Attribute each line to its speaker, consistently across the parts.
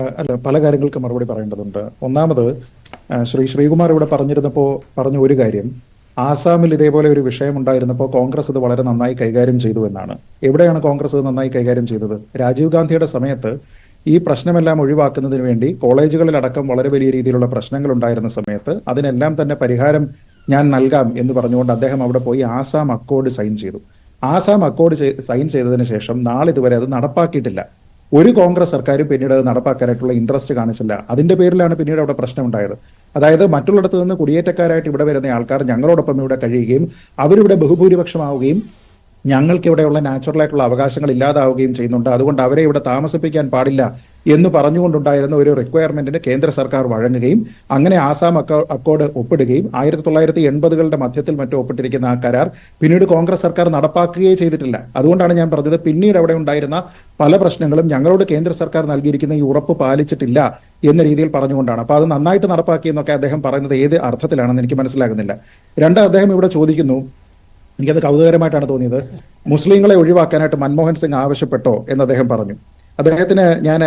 Speaker 1: അല്ല, പല കാര്യങ്ങൾക്ക് മറുപടി പറയേണ്ടതുണ്ട്. ഒന്നാമത്, ശ്രീകുമാർ ഇവിടെ പറഞ്ഞ ഒരു കാര്യം, ആസാമിൽ ഇതേപോലെ ഒരു വിഷയം ഉണ്ടായിരുന്നപ്പോൾ കോൺഗ്രസ് ഇത് വളരെ നന്നായി കൈകാര്യം ചെയ്തു എന്നാണ്. എവിടെയാണ് കോൺഗ്രസ് ഇത് നന്നായി കൈകാര്യം ചെയ്തത്? രാജീവ് ഗാന്ധിയുടെ സമയത്ത് ഈ പ്രശ്നമെല്ലാം ഒഴിവാക്കുന്നതിന് വേണ്ടി കോളേജുകളിലടക്കം വളരെ വലിയ രീതിയിലുള്ള പ്രശ്നങ്ങൾ ഉണ്ടായിരുന്ന സമയത്ത് അതിനെല്ലാം തന്നെ പരിഹാരം ഞാൻ നൽകാം എന്ന് പറഞ്ഞുകൊണ്ട് അദ്ദേഹം അവിടെ പോയി ആസാം അക്കോർഡ് സൈൻ ചെയ്തു. ആസാം അക്കോർഡ് സൈൻ ചെയ്തതിന് ശേഷം നാളിതുവരെ അത് നടപ്പാക്കിയിട്ടില്ല. ഒരു കോൺഗ്രസ് സർക്കാരും പിന്നീട് അത് നടപ്പാക്കാനായിട്ടുള്ള ഇൻട്രസ്റ്റ് കാണിച്ചില്ല. അതിന്റെ പേരിലാണ് പിന്നീട് അവിടെ പ്രശ്നമുണ്ടായത്. അതായത് മറ്റുള്ളിടത്ത് നിന്ന് കുടിയേറ്റക്കാരായിട്ട് ഇവിടെ വരുന്ന ആൾക്കാർ ഞങ്ങളോടൊപ്പം ഇവിടെ കഴിയുകയും അവരിവിടെ ബഹുഭൂരിപക്ഷമാവുകയും ഞങ്ങൾക്ക് ഇവിടെയുള്ള നാച്ചുറൽ ആയിട്ടുള്ള അവകാശങ്ങൾ ഇല്ലാതാവുകയും ചെയ്യുന്നുണ്ട്, അതുകൊണ്ട് അവരെ ഇവിടെ താമസിപ്പിക്കാൻ പാടില്ല എന്ന് പറഞ്ഞുകൊണ്ടുണ്ടായിരുന്ന ഒരു റിക്വയർമെന്റിന് കേന്ദ്ര സർക്കാർ വഴങ്ങുകയും അങ്ങനെ ആസാം അക്കോർഡ് ഒപ്പിടുകയും 1980കളുടെ മധ്യത്തിൽ മറ്റും ഒപ്പിട്ടിരിക്കുന്ന ആ കരാർ പിന്നീട് കോൺഗ്രസ് സർക്കാർ നടപ്പാക്കുകയേ ചെയ്തിട്ടില്ല. അതുകൊണ്ടാണ് ഞാൻ പറഞ്ഞത്, പിന്നീട് അവിടെ ഉണ്ടായിരുന്ന പല പ്രശ്നങ്ങളും ഞങ്ങളോട് കേന്ദ്ര സർക്കാർ നൽകിയിരിക്കുന്ന ഈ ഉറപ്പ് പാലിച്ചിട്ടില്ല എന്ന രീതിയിൽ പറഞ്ഞുകൊണ്ടാണ്. അപ്പൊ അത് നന്നായിട്ട് നടപ്പാക്കിയെന്നൊക്കെ അദ്ദേഹം പറയുന്നത് ഏത് അർത്ഥത്തിലാണെന്ന് എനിക്ക് മനസ്സിലാകുന്നില്ല. അദ്ദേഹം ഇവിടെ ചോദിക്കുന്നു, എനിക്കത് കൗതുകരമായിട്ടാണ് തോന്നിയത്, മുസ്ലിങ്ങളെ ഒഴിവാക്കാനായിട്ട് മൻമോഹൻ സിംഗ് ആവശ്യപ്പെട്ടോ എന്ന് അദ്ദേഹം പറഞ്ഞു. അദ്ദേഹത്തിന് ഞാൻ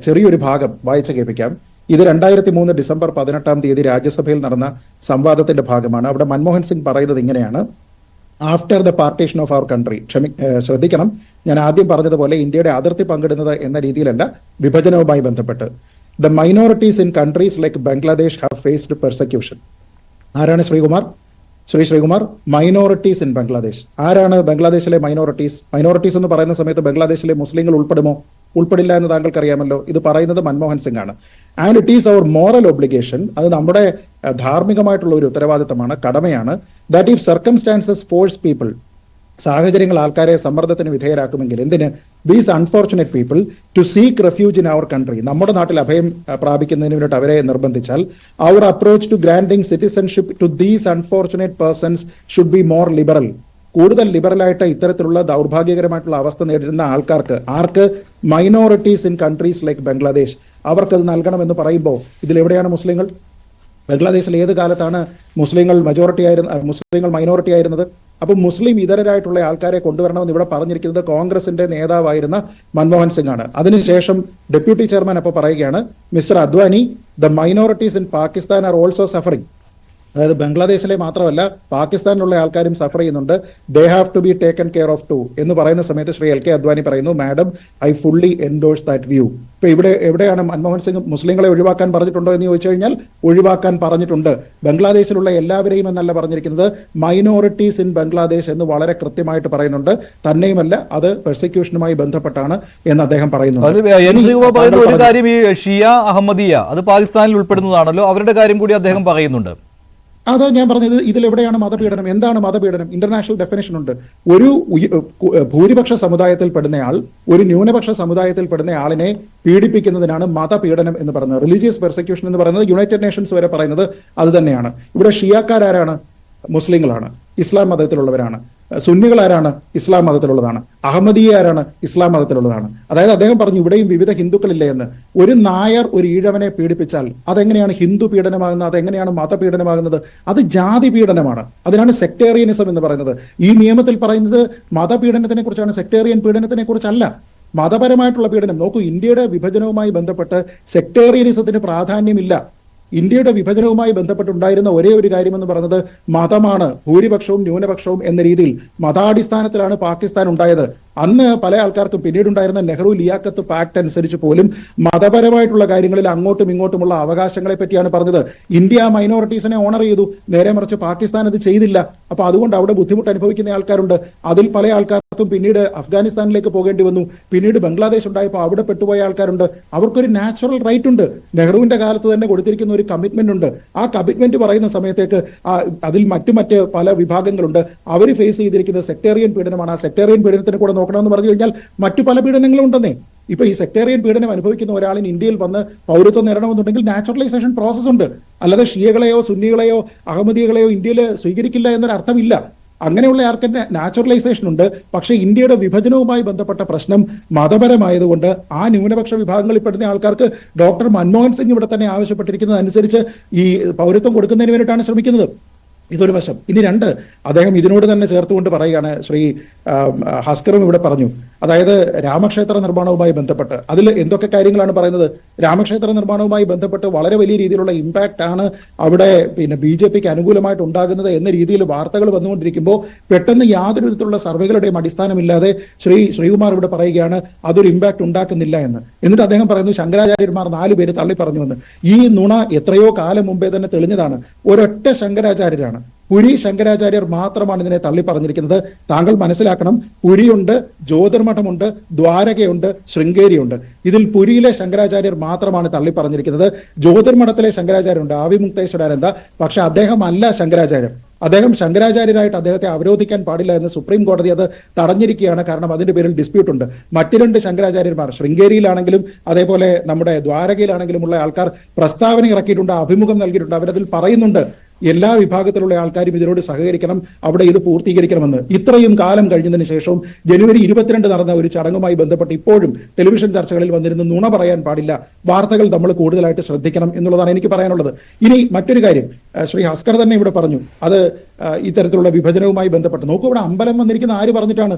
Speaker 1: ചെറിയൊരു ഭാഗം വായിച്ചു കേൾപ്പിക്കാം. ഇത് 2003 ഡിസംബർ 18 രാജ്യസഭയിൽ നടന്ന സംവാദത്തിന്റെ ഭാഗമാണ്. അവിടെ മൻമോഹൻ സിംഗ് പറയുന്നത് ഇങ്ങനെയാണ്: after the partition of our country, ശ്രദ്ധിക്കണം, ഞാൻ ആദ്യം പറഞ്ഞതുപോലെ ഇന്ത്യയുടെ അതിർത്തി പങ്കിടുന്നത് എന്ന രീതിയിലല്ല, വിഭജനവുമായി ബന്ധപ്പെട്ട്, the minorities in countries like Bangladesh have faced persecution. ആരാണ് ശ്രീകുമാർ? Minorities in Bangladesh. ആരാണ് ബംഗ്ലാദേശിലെ മൈനോറിറ്റീസ് എന്ന് പറയുന്ന സമയത്ത് ബംഗ്ലാദേശിലെ മുസ്ലിങ്ങൾ ഉൾപ്പെടുമോ? ഉൾപ്പെടില്ല എന്ന് താങ്കൾക്ക് അറിയാമല്ലോ. ഇത് പറയുന്നത് മൻമോഹൻ സിംഗ് ആണ്. And it is our moral obligation, അത് നമ്മുടെ ധാർമ്മികമായിട്ടുള്ള ഒരു ഉത്തരവാദിത്തമാണ്, കടമയാണ്, that if circumstances force people, സാഹചര്യങ്ങൾ ആൾക്കാരെ സമ്മർദ്ദത്തിന് വിധേയരാക്കുമെങ്കിൽ, എന്തിന്, these unfortunate people to seek refuge in our country, നമ്മുടെ നാട്ടിൽ അഭയം പ്രാപിക്കുന്നതിന് വേണ്ടിയിട്ട് അവരെ നിർബന്ധിച്ചാൽ, our approach to granting citizenship to these unfortunate persons should be more liberal. കൂടുതൽ ലിബറലായിട്ട് ഇത്തരത്തിലുള്ള ദൗർഭാഗ്യകരമായിട്ടുള്ള അവസ്ഥ നേരിടുന്ന ആർക്ക്? Minorities in countries like Bangladesh, അവർക്കത് നൽകണമെന്ന് പറയുമ്പോൾ ഇതിലെവിടെയാണ് മുസ്ലിങ്ങൾ? ബംഗ്ലാദേശിൽ ഏത് കാലത്താണ് മുസ്ലിങ്ങൾ മൈനോറിറ്റി ആയിരുന്നത്? അപ്പോൾ മുസ്ലിം ഇതരരായിട്ടുള്ള ആൾക്കാരെ കൊണ്ടുവരണമെന്ന് ഇവിടെ പറഞ്ഞിരിക്കുന്നത് കോൺഗ്രസിന്റെ നേതാവായിരുന്ന മൻമോഹൻ സിംഗ് ആണ്. അതിനുശേഷം ഡെപ്യൂട്ടി ചെയർമാൻ അപ്പോൾ പറയുകയാണ്, mister Advani, the minorities in Pakistan are also suffering. അതായത് ബംഗ്ലാദേശിലെ മാത്രമല്ല പാകിസ്ഥാനിലുള്ള ആൾക്കാരും സഫർ ചെയ്യുന്നുണ്ട്. They have to be taken care of too എന്ന് പറയുന്ന സമയത്ത് ശ്രീ LK അദ്വാനി പറയുന്നു, madam, I fully endorse that view. ഇപ്പൊ എവിടെയാണ് മൻമോഹൻ സിംഗ് മുസ്ലിങ്ങളെ ഒഴിവാക്കാൻ പറഞ്ഞിട്ടുണ്ടോ എന്ന് ചോദിച്ചു കഴിഞ്ഞാൽ ഒഴിവാക്കാൻ പറഞ്ഞിട്ടുണ്ട്. ബംഗ്ലാദേശിലുള്ള എല്ലാവരെയും എന്നല്ല പറഞ്ഞിരിക്കുന്നത്, മൈനോറിറ്റീസ് ഇൻ ബംഗ്ലാദേശ് എന്ന് വളരെ കൃത്യമായിട്ട് പറയുന്നുണ്ട്. തന്നെയുമല്ല, അത് പെർസിക്യൂഷനുമായി ബന്ധപ്പെട്ടാണ് എന്ന് അദ്ദേഹം പറയുന്നുണ്ട്.
Speaker 2: ഒരു കാര്യം, ഈ ഷിയ അഹമ്മദിയ അത് പാകിസ്ഥാനിൽ ഉൾപ്പെടുന്നതാണല്ലോ, അവരുടെ കാര്യം കൂടി അദ്ദേഹം പറയുന്നുണ്ട്.
Speaker 1: അതാ ഞാൻ പറഞ്ഞത്, ഇതിലെവിടെയാണ് മതപീഡനം? എന്താണ് മതപീഡനം? ഇന്റർനാഷണൽ ഡെഫിനേഷൻ ഉണ്ട്. ഒരു ഭൂരിപക്ഷ സമുദായത്തിൽ പെടുന്നയാൾ ഒരു ന്യൂനപക്ഷ സമുദായത്തിൽ പെടുന്ന ആളിനെ പീഡിപ്പിക്കുന്നതിനാണ് മതപീഡനം എന്ന് പറയുന്നത്. റിലീജിയസ് പെർസിക്യൂഷൻ എന്ന് പറയുന്നത് യുണൈറ്റഡ് നേഷൻസ് വരെ പറയുന്നത് അത് തന്നെയാണ്. ഇവിടെ ഷിയാക്കാരാരാണ്? മുസ്ലിങ്ങളാണ്, ഇസ്ലാം മതത്തിലുള്ളവരാണ്. സുന്നികൾ ആരാണ്? ഇസ്ലാം മതത്തിലുള്ളതാണ്. അഹമ്മദീയ ആരാണ്? ഇസ്ലാം മതത്തിലുള്ളതാണ്. അതായത് അദ്ദേഹം പറഞ്ഞു ഇവിടെയും വിവിധ ഹിന്ദുക്കളില്ലേ എന്ന്. ഒരു നായർ ഒരു ഈഴവനെ പീഡിപ്പിച്ചാൽ അതെങ്ങനെയാണ് ഹിന്ദു പീഡനമാകുന്നത്? അതെങ്ങനെയാണ് മതപീഡനമാകുന്നത്? അത് ജാതി പീഡനമാണ്. അതിനാണ് സെക്ടേറിയനിസം എന്ന് പറയുന്നത്. ഈ നിയമത്തിൽ പറയുന്നത് മതപീഡനത്തിനെ കുറിച്ചാണ്, സെക്ടേറിയൻ പീഡനത്തിനെ കുറിച്ചല്ല. മതപരമായിട്ടുള്ള പീഡനം നോക്കൂ. ഇന്ത്യയുടെ വിഭജനവുമായി ബന്ധപ്പെട്ട് സെക്ടേറിയനിസത്തിന് പ്രാധാന്യമില്ല. ഇന്ത്യയുടെ വിഭജനവുമായി ബന്ധപ്പെട്ടുണ്ടായിരുന്ന ഒരേ ഒരു കാര്യമെന്ന് പറയുന്നത് മതമാണ്. ഭൂരിപക്ഷവും ന്യൂനപക്ഷവും എന്ന രീതിയിൽ മതാടിസ്ഥാനത്തിലാണ് പാകിസ്ഥാൻ ഉണ്ടായത്. അന്ന് പല ആൾക്കാർക്കും പിന്നീടുണ്ടായിരുന്ന നെഹ്റു ലിയാഖത്ത് പാക്ട് അനുസരിച്ച് പോലും മതപരമായിട്ടുള്ള കാര്യങ്ങളിൽ അങ്ങോട്ടും ഇങ്ങോട്ടുമുള്ള അവകാശങ്ങളെ പറ്റിയാണ് പറഞ്ഞത്. ഇന്ത്യ മൈനോറിറ്റീസിനെ ഓണർ ചെയ്തു, നേരെ മറിച്ച് പാകിസ്ഥാൻ അത് ചെയ്തില്ല. അപ്പൊ അതുകൊണ്ട് അവിടെ ബുദ്ധിമുട്ട് അനുഭവിക്കുന്ന ആൾക്കാരുണ്ട്. അതിൽ പല ആൾക്കാർക്കും പിന്നീട് അഫ്ഗാനിസ്ഥാനിലേക്ക് പോകേണ്ടി വന്നു. പിന്നീട് ബംഗ്ലാദേശ് ഉണ്ടായപ്പോൾ അവിടെ പെട്ടുപോയ ആൾക്കാരുണ്ട്. അവർക്കൊരു നാച്ചുറൽ റൈറ്റ് ഉണ്ട്. നെഹ്റുവിന്റെ കാലത്ത് തന്നെ കൊടുത്തിരിക്കുന്ന ഒരു കമ്മിറ്റ്മെന്റ് ഉണ്ട്. ആ കമ്മിറ്റ്മെന്റ് പറയുന്ന സമയത്തേക്ക് അതിൽ മറ്റ് പല വിഭാഗങ്ങളുണ്ട്. അവർ ഫേസ് ചെയ്തിരിക്കുന്നത് സെക്ടേറിയൻ പീഡനമാണ്. ആ സെക്ടേറിയൻ പീഡനത്തിന് കൂടെ നോക്കണമെന്ന് പറഞ്ഞു കഴിഞ്ഞാൽ മറ്റു പല പീഡനങ്ങളും ഉണ്ടെന്നേ. ഇപ്പൊ ഈ സെക്ടേറിയൻ പീഡനം അനുഭവിക്കുന്ന ഒരാളിന് ഇന്ത്യയിൽ വന്ന് പൗരത്വം നേടണമെന്നുണ്ടെങ്കിൽ നാച്ചുറലൈസേഷൻ പ്രോസസ് ഉണ്ട്. അല്ലാതെ ഷിയകളെയോ സുന്നികളെയോ അഹമ്മദികളെയോ ഇന്ത്യയിൽ സ്വീകരിക്കില്ല എന്നൊരു അർത്ഥമില്ല. അങ്ങനെയുള്ള ആർക്ക് നാച്ചുറലൈസേഷൻ ഉണ്ട്. പക്ഷേ ഇന്ത്യയുടെ വിഭജനവുമായി ബന്ധപ്പെട്ട പ്രശ്നം മതപരമായതുകൊണ്ട് ആ ന്യൂനപക്ഷ വിഭാഗങ്ങളിൽ പെടുന്ന ആൾക്കാർക്ക് ഡോക്ടർ മൻമോഹൻ സിംഗ് ഇവിടെ തന്നെ ആവശ്യപ്പെട്ടിരിക്കുന്നത് അനുസരിച്ച് ഈ പൗരത്വം കൊടുക്കുന്നതിന് വേണ്ടിയിട്ടാണ് ശ്രമിക്കുന്നത്. ഇതൊരു വശം. ഇനി രണ്ട്, അദ്ദേഹം ഇതിനോട് തന്നെ ചേർത്തുകൊണ്ട് പറയുകയാണ്, ശ്രീ ഹസ്കറും ഇവിടെ പറഞ്ഞു, അതായത് രാമക്ഷേത്ര നിർമ്മാണവുമായി ബന്ധപ്പെട്ട് അതിൽ എന്തൊക്കെ കാര്യങ്ങളാണ് പറയുന്നത്. രാമക്ഷേത്ര നിർമ്മാണവുമായി ബന്ധപ്പെട്ട് വളരെ വലിയ രീതിയിലുള്ള ഇമ്പാക്റ്റ് ആണ് അവിടെ BJPക്ക് അനുകൂലമായിട്ട് ഉണ്ടാകുന്നത് എന്ന രീതിയിൽ വാർത്തകൾ വന്നുകൊണ്ടിരിക്കുമ്പോൾ പെട്ടെന്ന് യാതൊരു വിധത്തിലുള്ള സർവേകളുടെയും അടിസ്ഥാനമില്ലാതെ ശ്രീകുമാർ ഇവിടെ പറയുകയാണ് അതൊരു ഇമ്പാക്ട് ഉണ്ടാക്കുന്നില്ല എന്ന്. എന്നിട്ട് അദ്ദേഹം പറയുന്നു ശങ്കരാചാര്യന്മാർ 4 പേര് തള്ളി പറഞ്ഞുവെന്ന്. ഈ നുണ എത്രയോ കാലം മുമ്പേ തന്നെ തെളിഞ്ഞതാണ്. ഒരൊറ്റ ശങ്കരാചാര്യരാണ്, പുരി ശങ്കരാചാര്യർ മാത്രമാണ് ഇതിനെ തള്ളി പറഞ്ഞിരിക്കുന്നത്. താങ്കൾ മനസ്സിലാക്കണം, പുരിയുണ്ട്, ജ്യോതിർമഠമുണ്ട്, ദ്വാരകയുണ്ട്, ശൃംഗേരിയുണ്ട്. ഇതിൽ പുരിയിലെ ശങ്കരാചാര്യർ മാത്രമാണ് തള്ളി പറഞ്ഞിരിക്കുന്നത്. ജ്യോതിർമഠത്തിലെ ശങ്കരാചാര്യരുണ്ട്, ആവിമുക്തേശ്വരാനന്ദ, പക്ഷെ അദ്ദേഹം അല്ല ശങ്കരാചാര്യർ. അദ്ദേഹം ശങ്കരാചാര്യരായിട്ട് അദ്ദേഹത്തെ അവരോധിക്കാൻ പാടില്ല എന്ന് സുപ്രീം കോടതി അത് തടഞ്ഞിരിക്കുകയാണ്. കാരണം അതിന്റെ പേരിൽ ഡിസ്പ്യൂട്ട് ഉണ്ട്. മറ്റു 2 ശങ്കരാചാര്യന്മാർ ശൃംഗേരിയിലാണെങ്കിലും അതേപോലെ നമ്മുടെ ദ്വാരകയിലാണെങ്കിലും ഉള്ള ആൾക്കാർ പ്രസ്താവന ഇറക്കിയിട്ടുണ്ട്, അഭിമുഖം നൽകിയിട്ടുണ്ട്. അവരതിൽ പറയുന്നുണ്ട് എല്ലാ വിഭാഗത്തിലുള്ള ആൾക്കാരും ഇതിനോട് സഹകരിക്കണം, അവിടെ ഇത് പൂർത്തീകരിക്കണമെന്ന്. ഇത്രയും കാലം കഴിഞ്ഞതിന് ശേഷവും ജനുവരി 22 നടന്ന ഒരു ചടങ്ങുമായി ബന്ധപ്പെട്ട് ഇപ്പോഴും ടെലിവിഷൻ ചർച്ചകളിൽ വന്നിരുന്ന് നുണ പറയാൻ പാടില്ല, വാർത്തകൾ നമ്മൾ കൂടുതലായിട്ട് ശ്രദ്ധിക്കണം എന്നുള്ളതാണ് എനിക്ക് പറയാനുള്ളത്. ഇനി മറ്റൊരു കാര്യം ശ്രീ ഹസ്കർ തന്നെ ഇവിടെ പറഞ്ഞു, അത് ഇത്തരത്തിലുള്ള വിഭജനവുമായി ബന്ധപ്പെട്ട് നോക്കൂ, ഇവിടെ അമ്പലം വന്നിരിക്കുന്ന ആര് പറഞ്ഞിട്ടാണ്?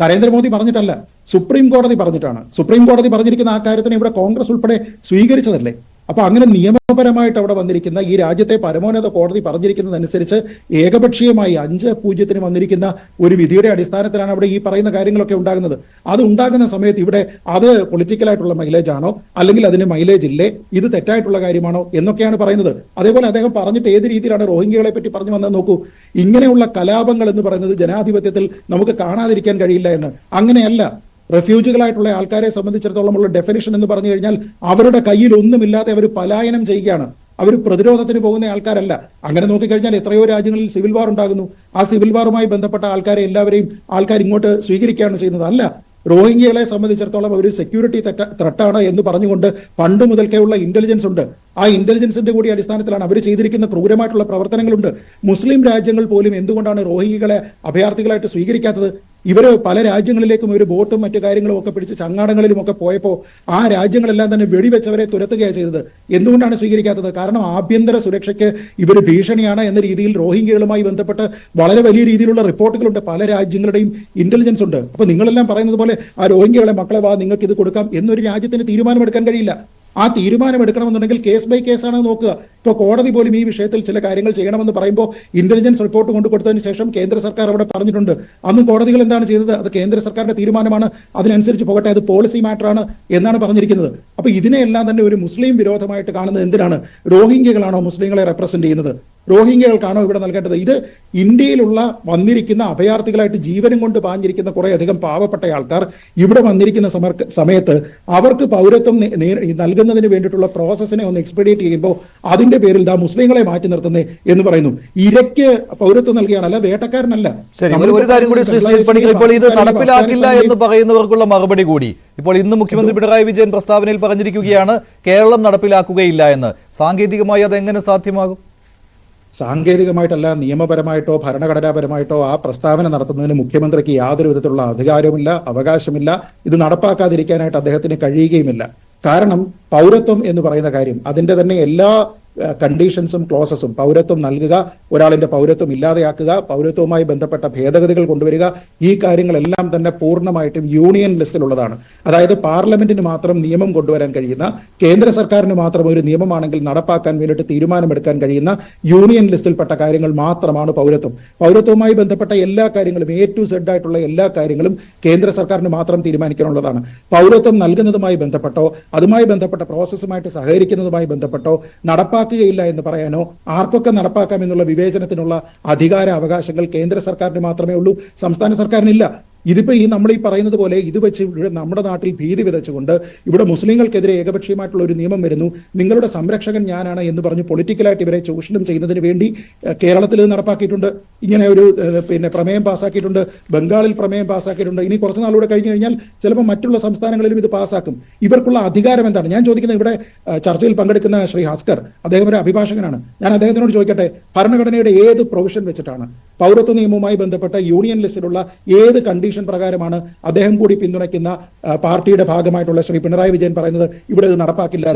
Speaker 1: നരേന്ദ്രമോദി പറഞ്ഞിട്ടല്ല, സുപ്രീം കോടതി പറഞ്ഞിട്ടാണ്. സുപ്രീം കോടതി പറഞ്ഞിരിക്കുന്ന ആ കാര്യത്തിന് ഇവിടെ കോൺഗ്രസ് ഉൾപ്പെടെ സ്വീകരിച്ചതല്ലേ? അപ്പൊ അങ്ങനെ നിയമപരമായിട്ട് അവിടെ വന്നിരിക്കുന്ന ഈ രാജ്യത്തെ പരമോന്നത കോടതി പറഞ്ഞിരിക്കുന്നതനുസരിച്ച് ഏകപക്ഷീയമായി 5-0 വന്നിരിക്കുന്ന ഒരു വിധിയുടെ അടിസ്ഥാനത്തിലാണ് അവിടെ ഈ പറയുന്ന കാര്യങ്ങളൊക്കെ ഉണ്ടാകുന്നത്. അത് ഉണ്ടാകുന്ന സമയത്ത് ഇവിടെ അത് പൊളിറ്റിക്കലായിട്ടുള്ള മൈലേജ് ആണോ, അല്ലെങ്കിൽ അതിന് മൈലേജ് ഇല്ലേ, ഇത് തെറ്റായിട്ടുള്ള കാര്യമാണോ എന്നൊക്കെയാണ് പറയുന്നത്. അതേപോലെ അദ്ദേഹം പറഞ്ഞിട്ട് ഏത് രീതിയിലാണ് റോഹിംഗ്യകളെ പറ്റി പറഞ്ഞു വന്നത് നോക്കൂ. ഇങ്ങനെയുള്ള കലാപങ്ങൾ എന്ന് പറയുന്നത് ജനാധിപത്യത്തിൽ നമുക്ക് കാണാതിരിക്കാൻ കഴിയില്ല എന്ന്. അങ്ങനെയല്ല, റെഫ്യൂജികളായിട്ടുള്ള ആൾക്കാരെ സംബന്ധിച്ചിടത്തോളം ഉള്ള ഡെഫിനിഷൻ എന്ന് പറഞ്ഞു കഴിഞ്ഞാൽ അവരുടെ കയ്യിൽ ഒന്നുമില്ലാതെ അവർ പലായനം ചെയ്യുകയാണ്, അവർ പ്രതിരോധത്തിന് പോകുന്ന ആൾക്കാരല്ല. അങ്ങനെ നോക്കിക്കഴിഞ്ഞാൽ എത്രയോ രാജ്യങ്ങളിൽ സിവിൽ വാർ ഉണ്ടാകുന്നു. ആ സിവിൽ വാറുമായി ബന്ധപ്പെട്ട ആൾക്കാരെ എല്ലാവരെയും ആൾക്കാർ ഇങ്ങോട്ട് സ്വീകരിക്കുകയാണ് ചെയ്യുന്നത്. അല്ല, റോഹിംഗ്യകളെ സംബന്ധിച്ചിടത്തോളം അവർ സെക്യൂരിറ്റി ത്രെട്ടാണ് എന്ന് പറഞ്ഞുകൊണ്ട് പണ്ട് മുതൽക്കേ ഉള്ള ഇന്റലിജൻസ് ഉണ്ട്. ആ ഇന്റലിജൻസിന്റെ കൂടി അടിസ്ഥാനത്തിലാണ് അവർ ചെയ്തിരിക്കുന്ന ക്രൂരമായിട്ടുള്ള പ്രവർത്തനങ്ങളുണ്ട്. മുസ്ലിം രാജ്യങ്ങൾ പോലും എന്തുകൊണ്ടാണ് റോഹിംഗ്യകളെ അഭയാർത്ഥികളായിട്ട് സ്വീകരിക്കാത്തത്? ഇവര് പല രാജ്യങ്ങളിലേക്കും ഒരു ബോട്ടും മറ്റു കാര്യങ്ങളും ഒക്കെ പിടിച്ച് ചങ്ങാടങ്ങളിലും ഒക്കെ പോയപ്പോൾ ആ രാജ്യങ്ങളെല്ലാം തന്നെ വെടിവെച്ചവരെ തുരത്തുകയാണ് ചെയ്തത്. എന്തുകൊണ്ടാണ് സ്വീകരിക്കാത്തത്? കാരണം ആഭ്യന്തര സുരക്ഷയ്ക്ക് ഇവർ ഭീഷണിയാണ് എന്ന രീതിയിൽ റോഹിംഗ്യകളുമായി ബന്ധപ്പെട്ട് വളരെ വലിയ രീതിയിലുള്ള റിപ്പോർട്ടുകളുണ്ട്. പല രാജ്യങ്ങളുടെയും ഇന്റലിജൻസ് ഉണ്ട്. അപ്പൊ നിങ്ങളെല്ലാം പറയുന്നത് പോലെ ആ റോഹിംഗ്യകളെ മക്കളെ വാ നിങ്ങൾക്ക് ഇത് കൊടുക്കാം എന്നൊരു രാജ്യത്തിന് തീരുമാനമെടുക്കാൻ കഴിയില്ല. ആ തീരുമാനമെടുക്കണമെന്നുണ്ടെങ്കിൽ കേസ് ബൈ കേസാണ് നോക്കുക. ഇപ്പോൾ കോടതി പോലും ഈ വിഷയത്തിൽ ചില കാര്യങ്ങൾ ചെയ്യണമെന്ന് പറയുമ്പോൾ ഇന്റലിജൻസ് റിപ്പോർട്ട് കൊണ്ടു കൊടുത്തതിന് ശേഷം കേന്ദ്ര സർക്കാർ അവിടെ പറഞ്ഞിട്ടുണ്ട്. അന്നും കോടതികൾ എന്താണ് ചെയ്തത്? അത് കേന്ദ്ര സർക്കാരിന്റെ തീരുമാനമാണ്, അതിനനുസരിച്ച് പോകട്ടെ, അത് പോളിസി മാറ്ററാണ് എന്നാണ് പറഞ്ഞിരിക്കുന്നത്. അപ്പൊ ഇതിനെയെല്ലാം തന്നെ ഒരു മുസ്ലിം വിരോധമായിട്ട് കാണുന്നത് എന്തിനാണ്? റോഹിംഗ്യകളാണോ മുസ്ലിങ്ങളെ റെപ്രസെന്റ് ചെയ്യുന്നത്? റോഹിംഗ്യകൾക്കാണോ ഇവിടെ നൽകേണ്ടത്? ഇത് ഇന്ത്യയിലുള്ള വന്നിരിക്കുന്ന അഭയാർത്ഥികളായിട്ട് ജീവനും കൊണ്ട് പാഞ്ഞിരിക്കുന്ന കുറെ അധികം പാവപ്പെട്ട ആൾക്കാർ ഇവിടെ വന്നിരിക്കുന്ന സമയത്ത് അവർക്ക് പൗരത്വം നൽകുന്നതിന് വേണ്ടിയിട്ടുള്ള പ്രോസസ്സിനെ ഒന്ന് എക്സ്പെഡിയേറ്റ് ചെയ്യുമ്പോൾ അതിന്റെ പേരിൽ മുസ്ലിങ്ങളെ മാറ്റി നിർത്തുന്നേ എന്ന് പറയുന്നു. ഇരയ്ക്ക് പൗരത്വം നൽകുകയാണ്, അല്ല വേട്ടക്കാരനല്ല.
Speaker 2: ഒരു കാര്യം കൂടി ഇപ്പോൾ ഇത് നടപ്പിലാക്കില്ല എന്ന് പറയുന്നവർക്കുള്ള മറുപടി കൂടി ഇപ്പോൾ ഇന്ന് മുഖ്യമന്ത്രി പിണറായി വിജയൻ പ്രസ്താവനയിൽ പറഞ്ഞിരിക്കുകയാണ്, കേരളം നടപ്പിലാക്കുകയില്ല എന്ന്. സാങ്കേതികമായി അത് എങ്ങനെ സാധ്യമാകും?
Speaker 1: സാങ്കേതികമായിട്ടല്ല, നിയമപരമായിട്ടോ ഭരണഘടനാപരമായിട്ടോ ആ പ്രസ്താവന നടത്തുന്നതിന് മുഖ്യമന്ത്രിക്ക് യാതൊരു വിധത്തിലുള്ള അധികാരവുമില്ല, അവകാശമില്ല. ഇത് നടപ്പാക്കാതിരിക്കാനായിട്ട് അദ്ദേഹത്തിന് കഴിയുകയുമില്ല. കാരണം പൗരത്വം എന്ന് പറയുന്ന കാര്യം അതിന്റെ തന്നെ എല്ലാ കണ്ടീഷൻസും ക്ലോസസും, പൗരത്വം നൽകുക, ഒരാളിന്റെ പൗരത്വം ഇല്ലാതെയാക്കുക, പൗരത്വവുമായി ബന്ധപ്പെട്ട ഭേദഗതികൾ കൊണ്ടുവരിക, ഈ കാര്യങ്ങളെല്ലാം തന്നെ പൂർണ്ണമായിട്ടും യൂണിയൻ ലിസ്റ്റിലുള്ളതാണ്. അതായത് പാർലമെന്റിന് മാത്രം നിയമം കൊണ്ടുവരാൻ കഴിയുന്ന, കേന്ദ്ര സർക്കാരിന് മാത്രം ഒരു നിയമമാണെങ്കിൽ നടപ്പാക്കാൻ വേണ്ടിയിട്ട് തീരുമാനമെടുക്കാൻ കഴിയുന്ന യൂണിയൻ ലിസ്റ്റിൽപ്പെട്ട കാര്യങ്ങൾ മാത്രമാണ് പൗരത്വം. പൗരത്വവുമായി ബന്ധപ്പെട്ട എല്ലാ കാര്യങ്ങളും A to Z ആയിട്ടുള്ള എല്ലാ കാര്യങ്ങളും കേന്ദ്ര സർക്കാരിന് മാത്രം തീരുമാനിക്കാനുള്ളതാണ്. പൗരത്വം നൽകുന്നതുമായി ബന്ധപ്പെട്ടോ അതുമായി ബന്ധപ്പെട്ട പ്രോസസ്സുമായിട്ട് സഹകരിക്കുന്നതുമായി ബന്ധപ്പെട്ടോ നടപ്പാക്കുകയില്ല എന്ന് പറയാനോ ആർക്കൊക്കെ നടപ്പാക്കാം എന്നുള്ള വിവേചനത്തിനുള്ള അധികാര അവകാശങ്ങൾ കേന്ദ്ര സർക്കാരിന് മാത്രമേ ഉള്ളൂ, സംസ്ഥാന സർക്കാരിനില്ല. ഇതിപ്പോ നമ്മൾ ഈ പറയുന്നത് പോലെ ഇത് വെച്ച് നമ്മുടെ നാട്ടിൽ ഭീതി വിതച്ചുകൊണ്ട് ഇവിടെ മുസ്ലിങ്ങൾക്കെതിരെ ഏകപക്ഷീയമായിട്ടുള്ള ഒരു നിയമം വരുന്നു, നിങ്ങളുടെ സംരക്ഷകൻ ഞാനാണ് എന്ന് പറഞ്ഞ് പൊളിറ്റിക്കലായിട്ട് ഇവരെ ചൂഷണം ചെയ്യുന്നതിന് വേണ്ടി കേരളത്തിൽ നടപ്പാക്കിയിട്ടുണ്ട്. ഇങ്ങനെ ഒരു പ്രമേയം പാസ്സാക്കിയിട്ടുണ്ട്, ബംഗാളിൽ പ്രമേയം പാസ്സാക്കിയിട്ടുണ്ട്. ഇനി കുറച്ച് നാളുകൂടെ കഴിഞ്ഞു കഴിഞ്ഞാൽ ചിലപ്പോൾ മറ്റുള്ള സംസ്ഥാനങ്ങളിലും ഇത് പാസ്സാക്കും. ഇവർക്കുള്ള അധികാരം എന്താണ്? ഞാൻ ചോദിക്കുന്നത്, ഇവിടെ ചർച്ചയിൽ പങ്കെടുക്കുന്ന ശ്രീ ഹസ്കർ, അദ്ദേഹം ഒരു അഭിഭാഷകനാണ്. ഞാൻ അദ്ദേഹത്തിനോട് ചോദിക്കട്ടെ, ഭരണഘടനയുടെ ഏത് പ്രൊവിഷൻ വെച്ചിട്ടാണ് പൗരത്വ നിയമവുമായി ബന്ധപ്പെട്ട യൂണിയൻ ലിസ്റ്റിലുള്ള ഏത് കണ്ടീഷൻ പ്രകാരമാണ് അദ്ദേഹം കൂടി പിന്തുണയ്ക്കുന്ന പാർട്ടിയുടെ ഭാഗമായിട്ടുള്ള ശ്രീ പിണറായി വിജയൻ പറയുന്നത് ഇവിടെ ഇത് നടപ്പാക്കില്ല?